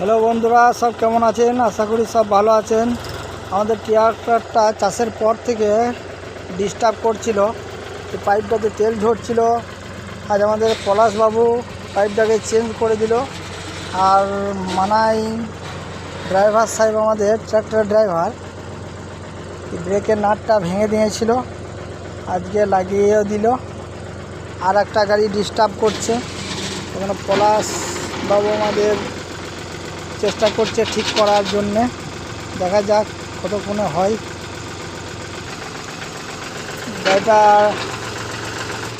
Hello বন্ধুরা, সব কেমন আছেন? আশা করি সব ভালো আছেন। আমাদের ট্রাক্টরটা চাষের পর থেকে ডিস্টার্ব করছিল, পাইপটাতে তেল ঝরছিল। আজ আমাদের পলাশবাবু পাইপটাকে চেঞ্জ করে দিল। আর মানাই ড্রাইভার সাহেব, আমাদের ট্রাক্টর ড্রাইভার, ব্রেকের নাটটা ভেঙে দিয়েছিল, আজকে লাগিয়েও দিল। আর একটা গাড়ি ডিস্টার্ব করছে, এখানে পলাশবাবু আমাদের চেষ্টা করছে ঠিক করার জন্যে। দেখা যাক কতক্ষণে হয়। গাড়িটা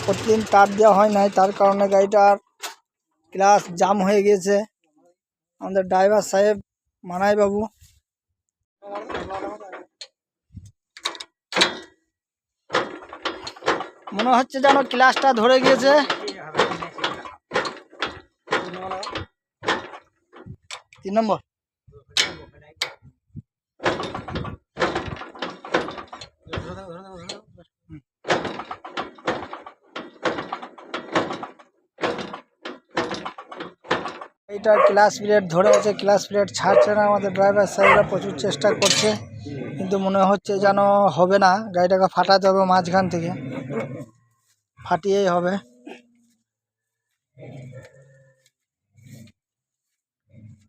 প্রতিদিন তার দেওয়া হয় নাই, তার কারণে গাড়িটার ক্লাচ জাম হয়ে গিয়েছে। আমাদের ড্রাইভার সাহেব মানাই বাবু মনে হচ্ছে যেন ক্লাচটা ধরে গিয়েছে। 3 নম্বর। এইটার ক্লাচ প্লেট ধরে আছে, ক্লাচ প্লেট ছাড়ছে না। আমাদের ড্রাইভার সাহেবরা প্রচুর চেষ্টা করছে, কিন্তু মনে হচ্ছে যেন হবে না। গাড়িটাকে ফাটাতে হবে, মাঝখান থেকে ফাটিয়েই হবে।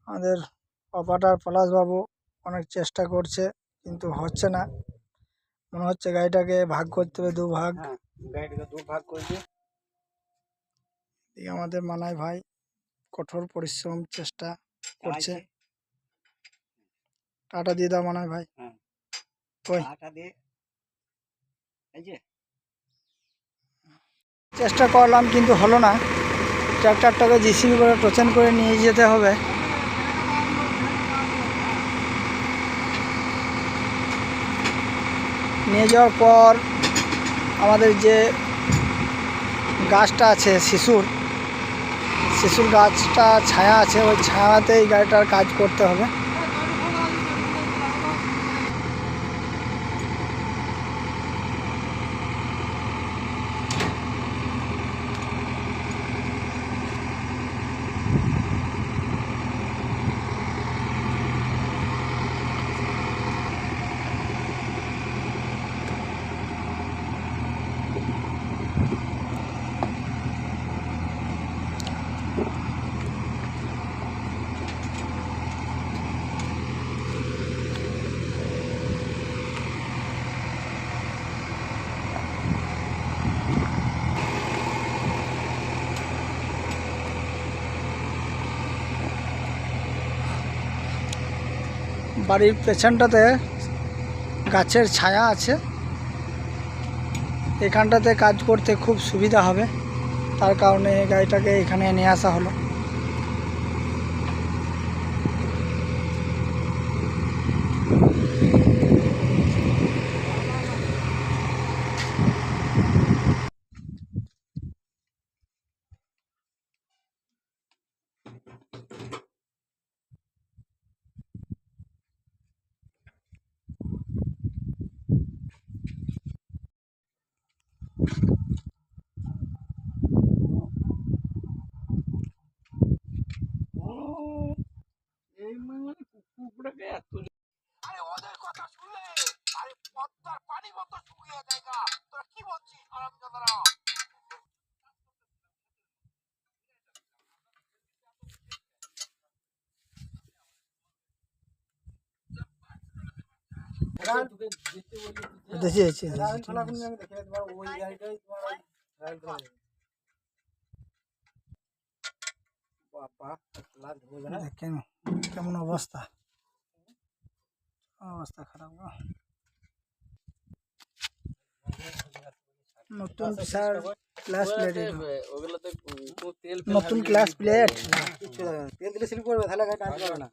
আমাদের অপারেটর পলাশবাবু অনেক চেষ্টা করছে, কিন্তু হচ্ছে না। মনে হচ্ছে গাড়িটাকে ভাগ করতে হবে, দুভাগ। গাড়িটাকে দুভাগ করবে। আমাদের মানাই ভাই কঠোর পরিশ্রম চেষ্টা করছে। টাটা দিয়ে দাও মানাই ভাই। চেষ্টা করলাম কিন্তু হলো না। ট্রাক্টরটাকে জিসিবি করে টোচেন করে নিয়ে যেতে হবে। নিয়ে যাওয়ার পর আমাদের যে গাছটা আছে শিশুর গাছটা ছায়া আছে, ওই ছায়াতেই গাড়িটার কাজ করতে হবে। বাড়ির পেছনটাতে গাছের ছায়া আছে, এখানটাতে কাজ করতে খুব সুবিধা হবে। তার কারণে গাড়িটাকে এখানে নিয়ে আসা হলো। ওদের কথা শুনলে আরে পদ্মার পানি মতো শুকিয়ে যায়। তোরা কি বলছিস আরামজাদারা? দেখেন কেমন অবস্থা, অবস্থা খারাপ। নতুন ক্লাস প্লেট, নতুন ক্লাস প্লেট। তেল দিলে স্লিপ করবে, তাহলে গাড়ি টানতে পারবে না।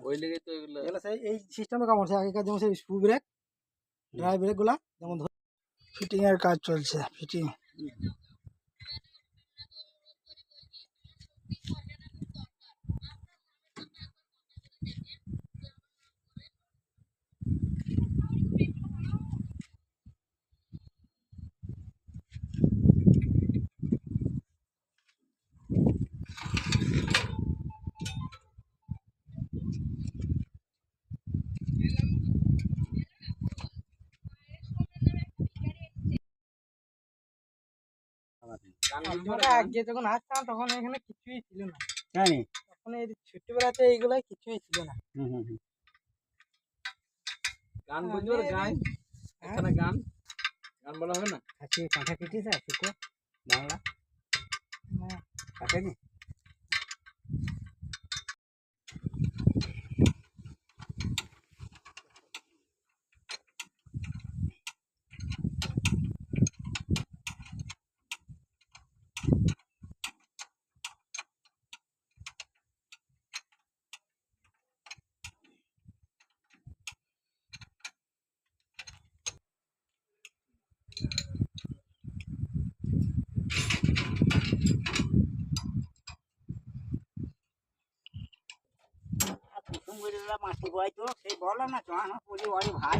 ওই লেগে তো এগুলো এই সিস্টেমে কাম হচ্ছে। আগেকার যেমন সেই স্ক্রু ব্রেক, ড্রাই ব্রেকগুলা যেমন ফিটিং এর কাজ চলছে, ফিটিং। আমরা আগে যখন আসতাম তখন এখানে কিছুই ছিল না, জানি। তখন এই ছোটবেলাতে এইগুলো কিছুই ছিল না। গান বলতে পারে গান, এখানে গান গান বলা হবে না। আজকে কাঁথা কেটেছে শুকো বাংলা কাটেনি। মাটি বয় তো সেই বললাম না চোহানো পুরি ওরই ভাই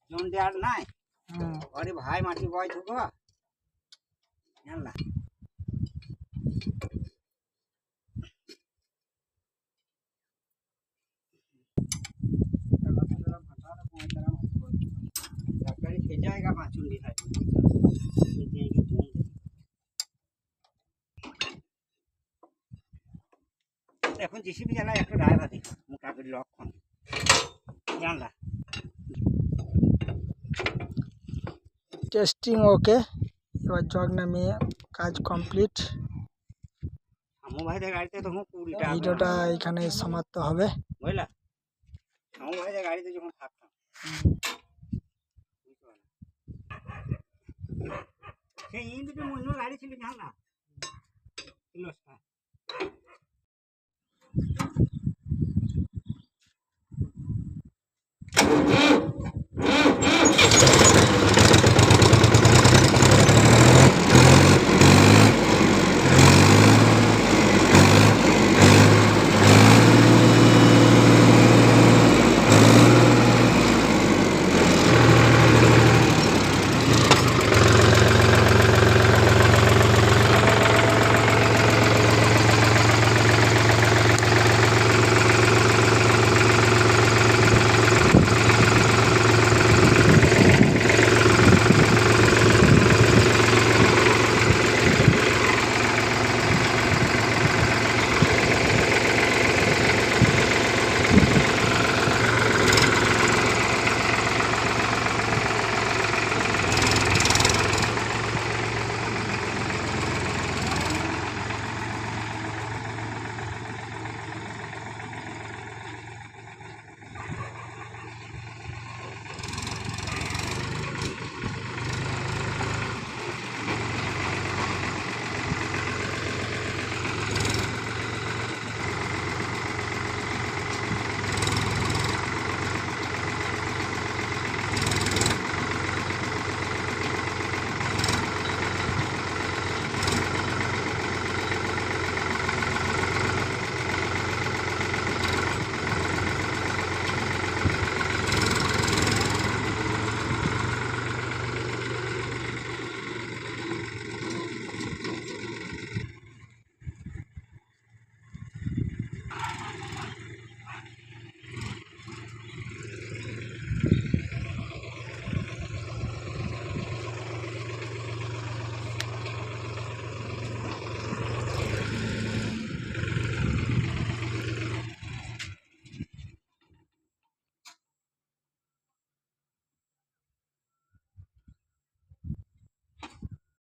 জন দেওয়ার নাই, ওরই ভাই মাটি বয় তো গো জানলা। जाएगा माचुंडी है এখন জিসিবি চালায় একটা ড্রাইভার দেখো মোটামুটি লক্ষণ জানলা। টেস্টিং ওকে, এবার জগ নামিয়ে কাজ কমপ্লিট। আমু ভাইদের গাড়িতে তখন 20 টাকা ভিডিওটা এখানে সমাপ্ত হবে, বুঝলা। আমু ভাইদের গাড়িতে যখন থাকতাম সেই দুটো অন্য গাড়ি ছিল জানলা।